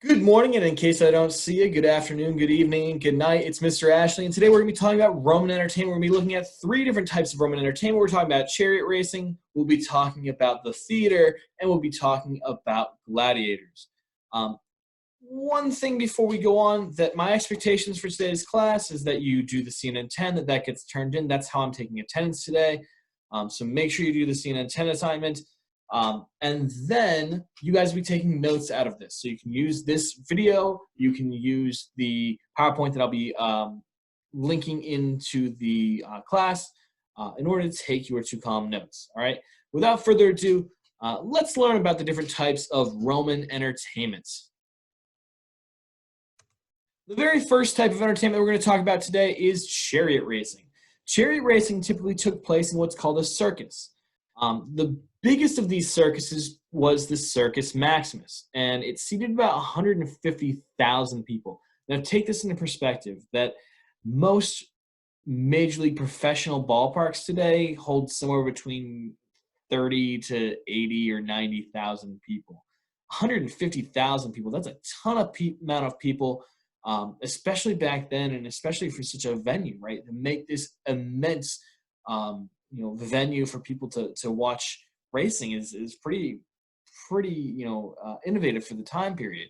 Good morning, and in case I don't see you, good afternoon, good evening, good night. It's Mr. Ashley, and today we're going to be talking about Roman entertainment. We're going to be looking at three different types of Roman entertainment. We're talking about chariot racing, we'll be talking about the theater, and we'll be talking about gladiators. One thing before we go on, that my expectations for today's class is that you do the CNN 10, that gets turned in. That's how I'm taking attendance today. So make sure you do the CNN 10 assignment. And then you guys will be taking notes out of this. So you can use this video, you can use the PowerPoint that I'll be linking into the class in order to take your two-column notes, all right? Without further ado, let's learn about the different types of Roman entertainment. The very first type of entertainment we're going to talk about today is chariot racing. Chariot racing typically took place in what's called a circus. The biggest of these circuses was the Circus Maximus, and it seated about 150,000 people. Now, take this into perspective, that most major league professional ballparks today hold somewhere between 30 to 80 or 90,000 people. 150,000 people, that's a ton of amount of people, especially back then, and especially for such a venue, right? To make this immense venue for people to watch racing is pretty innovative for the time period.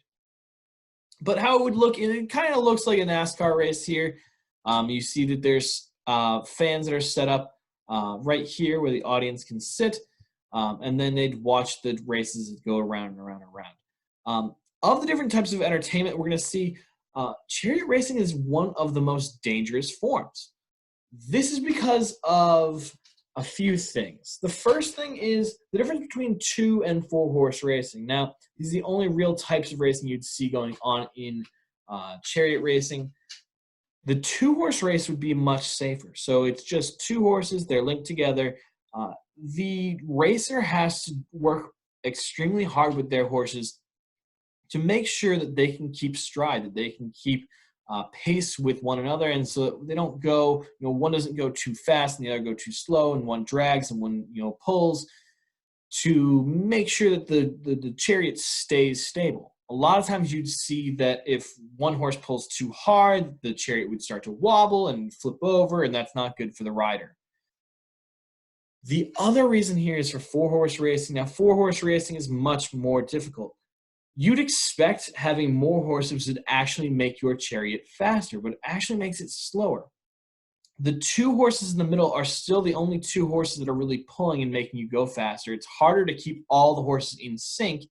But how it would look, it kind of looks like a NASCAR race here. You see that there's fans that are set up right here where the audience can sit, and then they'd watch the races that go around and around and around. Of the different types of entertainment we're going to see, chariot racing is one of the most dangerous forms. This is because of a few things. The first thing is the difference between 2- and 4-horse racing. Now, these are the only real types of racing you'd see going on in chariot racing. The 2-horse race would be much safer. So it's just 2 horses, they're linked together. The racer has to work extremely hard with their horses to make sure that they can keep stride, that they can keep pace with one another, and so that they don't go, one doesn't go too fast and the other go too slow, and one drags and one pulls, to make sure that the chariot stays stable. A lot of times you'd see that if one horse pulls too hard, the chariot would start to wobble and flip over, and that's not good for the rider. The other reason here is for 4-horse racing. Now, 4-horse racing is much more difficult. You'd expect having more horses would actually make your chariot faster, but it actually makes it slower. The 2 horses in the middle are still the only 2 horses that are really pulling and making you go faster. It's harder to keep all the horses in sync.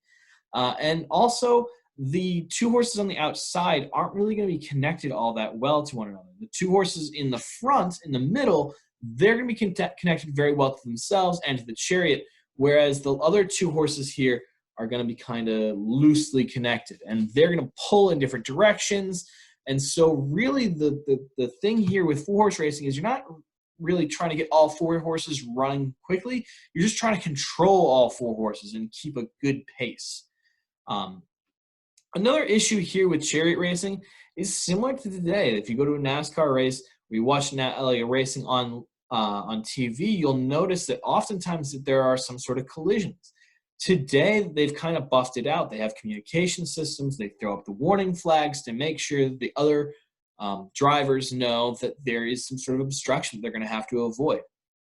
And also, the 2 horses on the outside aren't really going to be connected all that well to one another. The 2 horses in the front, in the middle, they're going to be connected very well to themselves and to the chariot, whereas the other 2 horses here are going to be kind of loosely connected, and they're going to pull in different directions. And so really the thing here with 4-horse racing is you're not really trying to get all 4 horses running quickly. You're just trying to control all 4 horses and keep a good pace. Another issue here with chariot racing is similar to today. If you go to a NASCAR race, or you watch racing on TV, you'll notice that oftentimes that there are some sort of collisions. Today, they've kind of buffed it out. They have communication systems. They throw up the warning flags to make sure that the other drivers know that there is some sort of obstruction they're going to have to avoid.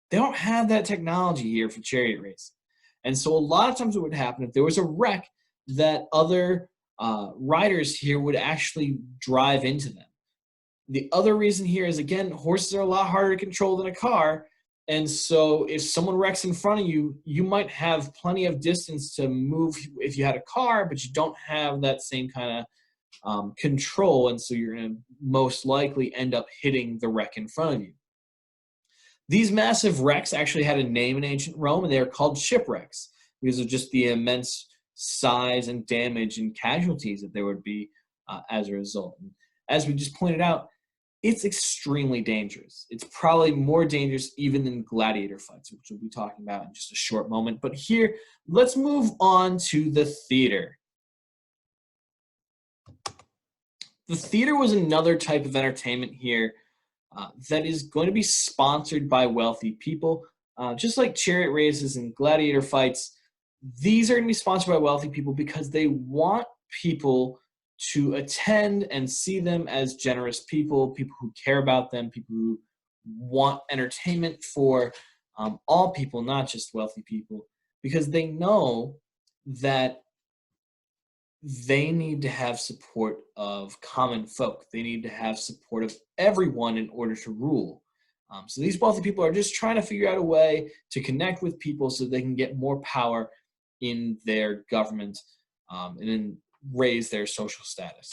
They don't have that technology here for chariot racing. And so a lot of times what would happen, if there was a wreck, that other riders here would actually drive into them. The other reason here is, again, horses are a lot harder to control than a car. And so if someone wrecks in front of you, you might have plenty of distance to move if you had a car, but you don't have that same kind of control. And so you're going to most likely end up hitting the wreck in front of you. These massive wrecks actually had a name in ancient Rome, and they are called shipwrecks because of just the immense size and damage and casualties that there would be as a result. And as we just pointed out, it's extremely dangerous. It's probably more dangerous even than gladiator fights, which we'll be talking about in just a short moment. But here, let's move on to the theater. The theater was another type of entertainment here that is going to be sponsored by wealthy people. Just like chariot races and gladiator fights, these are going to be sponsored by wealthy people because they want people to attend and see them as generous people, people who care about them, people who want entertainment for all people, not just wealthy people, because they know that they need to have support of common folk. They need to have support of everyone in order to rule. So these wealthy people are just trying to figure out a way to connect with people so they can get more power in their government and then raise their social status.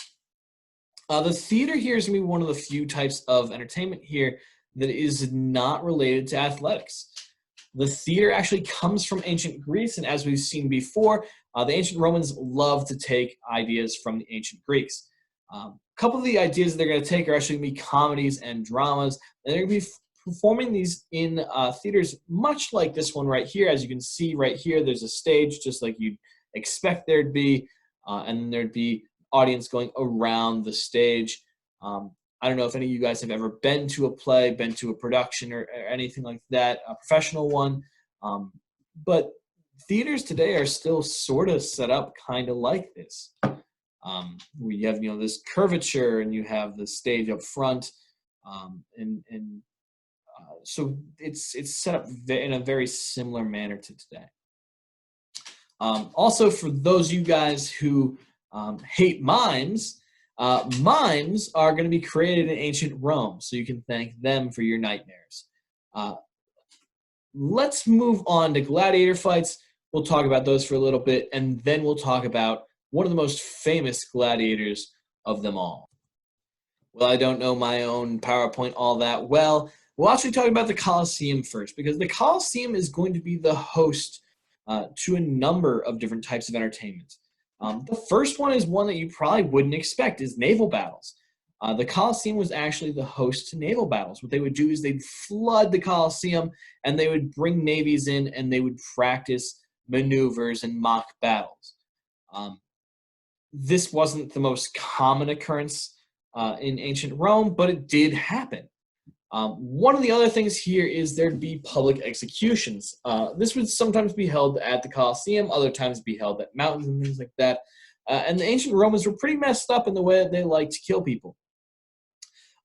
The theater here is going to be one of the few types of entertainment here that is not related to athletics. The theater actually comes from ancient Greece, and as we've seen before, the ancient Romans love to take ideas from the ancient Greeks. A couple of the ideas they're going to take are actually going to be comedies and dramas, and they're going to be performing these in theaters much like this one right here. As you can see right here, there's a stage just like you'd expect there'd be, and then there'd be audience going around the stage. I don't know if any of you guys have ever been to a play, been to a production or anything like that, a professional one. But theaters today are still sort of set up kind of like this. Where you have, this curvature and you have the stage up front. So it's set up in a very similar manner to today. Also, for those of you guys who hate mimes, mimes are going to be created in ancient Rome, so you can thank them for your nightmares. Let's move on to gladiator fights. We'll talk about those for a little bit, and then we'll talk about one of the most famous gladiators of them all. Well, I don't know my own PowerPoint all that well. We'll actually talk about the Colosseum first, because the Colosseum is going to be the host to a number of different types of entertainment. The first one is one that you probably wouldn't expect, is naval battles. The Colosseum was actually the host to naval battles. What they would do is they'd flood the Colosseum, and they would bring navies in, and they would practice maneuvers and mock battles. This wasn't the most common occurrence in ancient Rome, but it did happen. One of the other things here is there'd be public executions. This would sometimes be held at the Colosseum, other times be held at mountains and things like that. And the ancient Romans were pretty messed up in the way that they liked to kill people.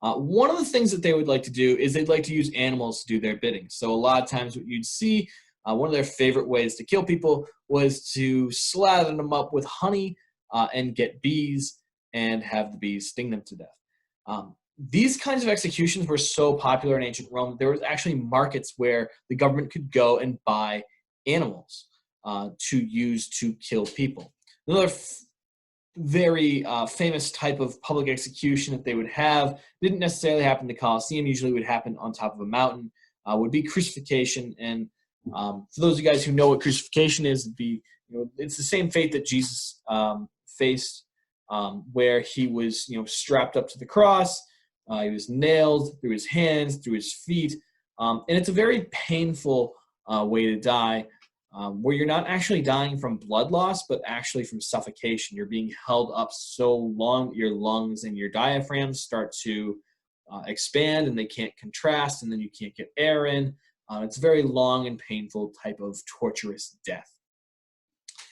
One of the things that they would like to do is they'd like to use animals to do their bidding. So a lot of times what you'd see, one of their favorite ways to kill people was to slather them up with honey and get bees and have the bees sting them to death. These kinds of executions were so popular in ancient Rome, there was actually markets where the government could go and buy animals to use to kill people. Another very famous type of public execution that they would have, didn't necessarily happen in the Colosseum, usually would happen on top of a mountain, would be crucifixion. And for those of you guys who know what crucifixion is, it'd be, it's the same fate that Jesus faced, where he was strapped up to the cross. He was nailed through his hands, through his feet, and it's a very painful way to die, where you're not actually dying from blood loss, but actually from suffocation. You're being held up so long, your lungs and your diaphragm start to expand, and they can't contrast, and then you can't get air in. It's a very long and painful type of torturous death.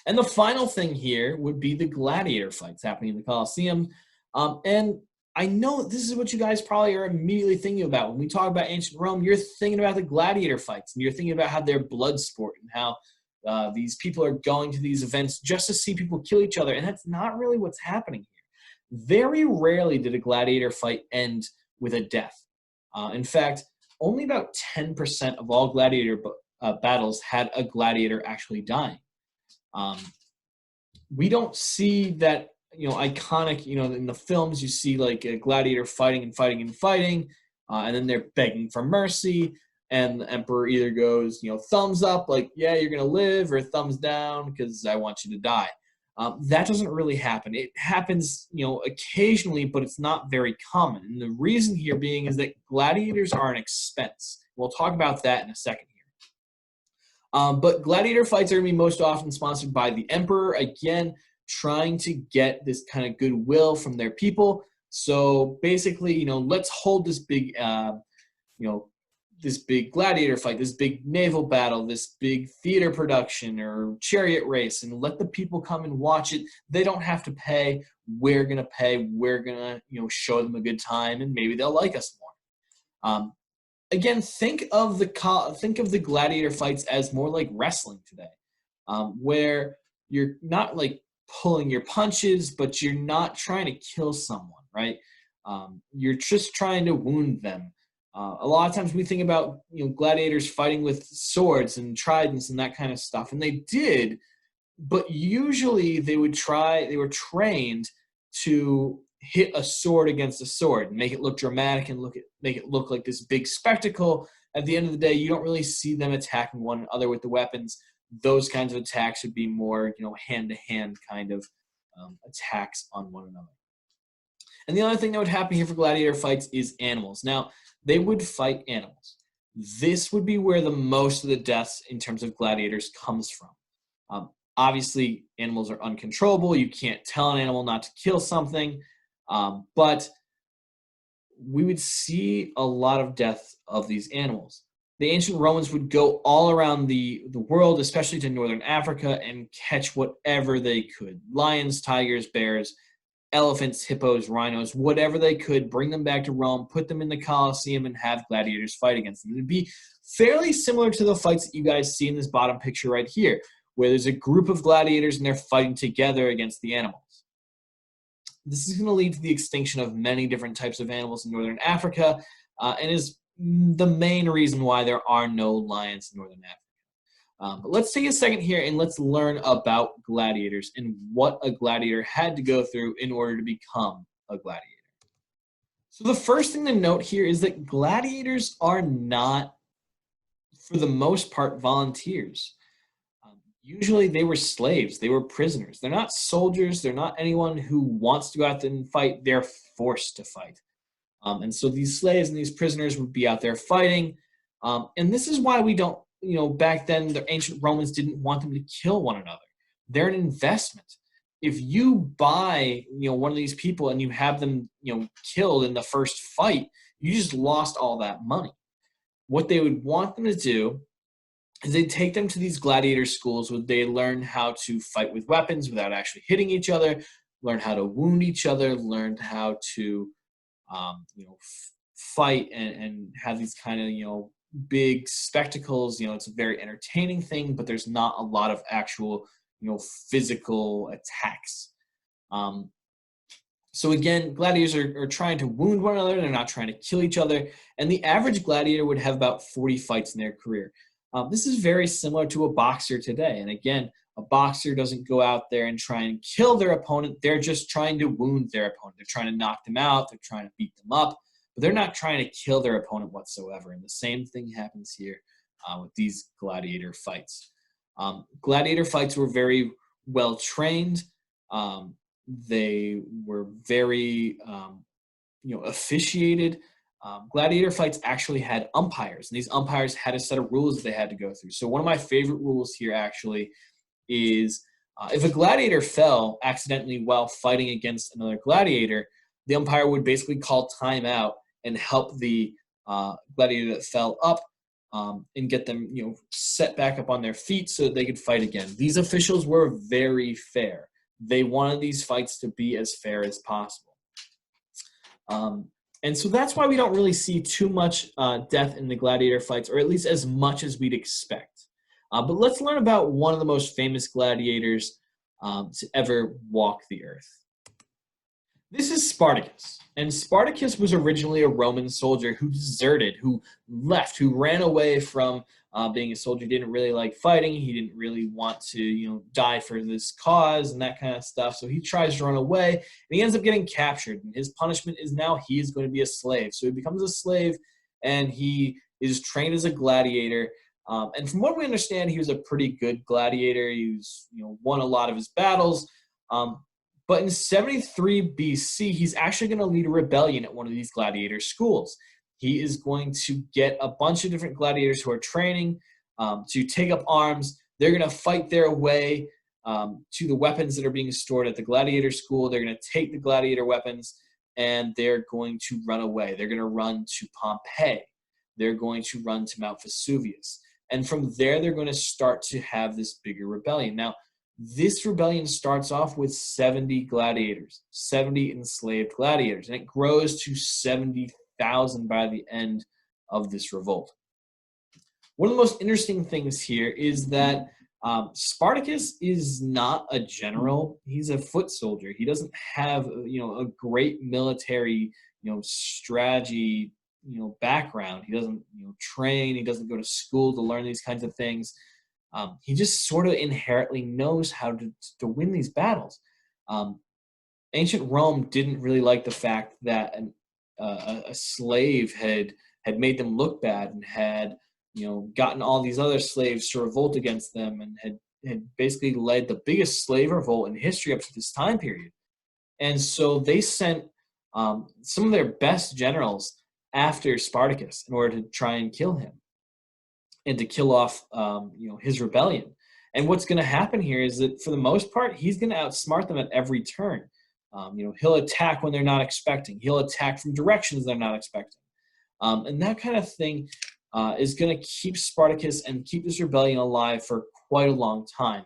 And the final thing here would be the gladiator fights happening in the Colosseum. And I know this is what you guys probably are immediately thinking about. When we talk about ancient Rome, you're thinking about the gladiator fights, and you're thinking about how they're blood sport and how these people are going to these events just to see people kill each other. And that's not really what's happening here. Very rarely did a gladiator fight end with a death. In fact, only about 10% of all gladiator battles had a gladiator actually dying. We don't see that iconic, in the films you see like a gladiator fighting, and then they're begging for mercy, and the emperor either goes, thumbs up, like, yeah, you're going to live, or thumbs down, because I want you to die. That doesn't really happen. It happens, occasionally, but it's not very common. And the reason here being is that gladiators are an expense. We'll talk about that in a second here. But gladiator fights are going to be most often sponsored by the emperor, again, trying to get this kind of goodwill from their people. So basically, let's hold this big, this big gladiator fight, this big naval battle, this big theater production or chariot race, and let the people come and watch it. They don't have to pay. We're gonna pay. We're gonna, show them a good time, and maybe they'll like us more. Again, think of the gladiator fights as more like wrestling today, where you're not like pulling your punches, but you're not trying to kill someone, right? You're just trying to wound them. A lot of times we think about gladiators fighting with swords and tridents and that kind of stuff, and they did, but usually they were trained to hit a sword against a sword and make it look dramatic and make it look like this big spectacle. At the end of the day, you don't really see them attacking one another with the weapons. Those kinds of attacks would be more hand-to-hand kind of attacks on one another. And the other thing that would happen here for gladiator fights is animals. Now, they would fight animals. This would be where the most of the deaths in terms of gladiators comes from. Obviously, animals are uncontrollable. You can't tell an animal not to kill something. But we would see a lot of death of these animals. The ancient Romans would go all around the world, especially to northern Africa, and catch whatever they could. Lions, tigers, bears, elephants, hippos, rhinos, whatever they could, bring them back to Rome, put them in the Colosseum, and have gladiators fight against them. It'd be fairly similar to the fights that you guys see in this bottom picture right here, where there's a group of gladiators and they're fighting together against the animals. This is going to lead to the extinction of many different types of animals in northern Africa, and is the main reason why there are no lions in northern Africa. But let's take a second here and let's learn about gladiators and what a gladiator had to go through in order to become a gladiator. So the first thing to note here is that gladiators are not, for the most part, volunteers. Usually they were slaves, they were prisoners. They're not soldiers, they're not anyone who wants to go out there and fight, they're forced to fight. And so these slaves and these prisoners would be out there fighting. And this is why we don't, back then the ancient Romans didn't want them to kill one another. They're an investment. If you buy, one of these people and you have them, killed in the first fight, you just lost all that money. What they would want them to do is they'd take them to these gladiator schools where they learn how to fight with weapons without actually hitting each other, learn how to wound each other, learn how to, fight and have these kind of, big spectacles. It's a very entertaining thing, but there's not a lot of actual, physical attacks. So again, gladiators are trying to wound one another. They're not trying to kill each other. And the average gladiator would have about 40 fights in their career. This is very similar to a boxer today. And again, a boxer doesn't go out there and try and kill their opponent. They're just trying to wound their opponent. They're trying to knock them out. They're trying to beat them up. But they're not trying to kill their opponent whatsoever. And the same thing happens here with these gladiator fights. Gladiator fights were very well trained. They were very, officiated. Gladiator fights actually had umpires, and these umpires had a set of rules that they had to go through. So one of my favorite rules here actually is if a gladiator fell accidentally while fighting against another gladiator, the umpire would basically call time out and help the gladiator that fell up and get them, set back up on their feet so that they could fight again. These officials were very fair. They wanted these fights to be as fair as possible. And so that's why we don't really see too much death in the gladiator fights, or at least as much as we'd expect. But let's learn about one of the most famous gladiators to ever walk the earth. This is Spartacus. And Spartacus was originally a Roman soldier who deserted, who left, who ran away from being a soldier. He didn't really like fighting. He didn't really want to, die for this cause and that kind of stuff. So he tries to run away, and he ends up getting captured. And his punishment is now he is going to be a slave. So he becomes a slave, and he is trained as a gladiator. And from what we understand, he was a pretty good gladiator. He was, won a lot of his battles. But in 73 BC, he's actually going to lead a rebellion at one of these gladiator schools. He is going to get a bunch of different gladiators who are training to take up arms. They're going to fight their way to the weapons that are being stored at the gladiator school. They're going to take the gladiator weapons, and they're going to run away. They're going to run to Pompeii. they're going to run to Mount Vesuvius. And from there, they're going to start to have this bigger rebellion. Now, this rebellion starts off with 70 gladiators, 70 enslaved gladiators, and it grows to 70,000 by the end of this revolt. One of the most interesting things here is that Spartacus is not a general. He's a foot soldier. He doesn't have, a great military, strategy, background. He doesn't, train. He doesn't go to school to learn these kinds of things. He just sort of inherently knows how to win these battles. Ancient Rome didn't really like the fact that a slave had made them look bad and had gotten all these other slaves to revolt against them and had basically led the biggest slave revolt in history up to this time period. And so they sent some of their best generals after Spartacus in order to try and kill him and to kill off his rebellion. And what's going to happen here is that for the most part, he's going to outsmart them at every turn. He'll attack when they're not expecting. He'll attack from directions they're not expecting. And that kind of thing is going to keep Spartacus and keep this rebellion alive for quite a long time.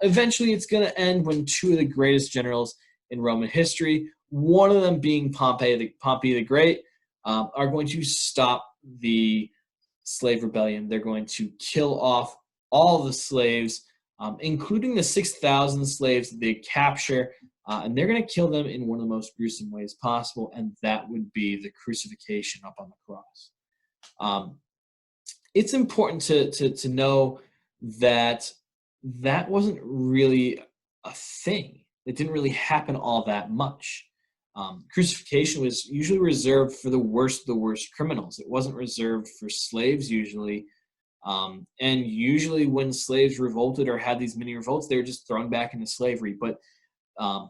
Eventually, it's going to end when two of the greatest generals in Roman history, one of them being Pompey the Great, are going to stop the slave rebellion. They're going to kill off all the slaves, including the 6,000 slaves that they capture, and they're going to kill them in one of the most gruesome ways possible, and that would be the crucifixion up on the cross. It's important to know that wasn't really a thing. It didn't really happen all that much. Crucifixion was usually reserved for the worst of the worst criminals. It wasn't reserved for slaves usually. And usually when slaves revolted or had these mini revolts, they were just thrown back into slavery. But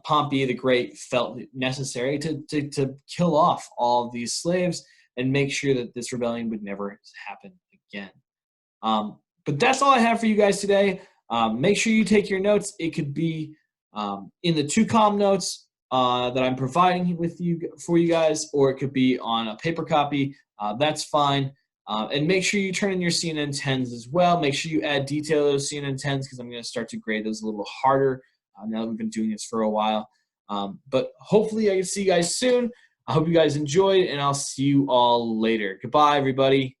Pompey the Great felt it necessary to kill off all of these slaves and make sure that this rebellion would never happen again. But that's all I have for you guys today. Make sure you take your notes. It could be in the 2Com notes that I'm providing for you guys, or it could be on a paper copy. That's fine. And make sure you turn in your CNN 10s as well. Make sure you add detail to those CNN 10s because I'm going to start to grade those a little harder now that we've been doing this for a while. But hopefully I can see you guys soon. I hope you guys enjoyed, and I'll see you all later. Goodbye, everybody.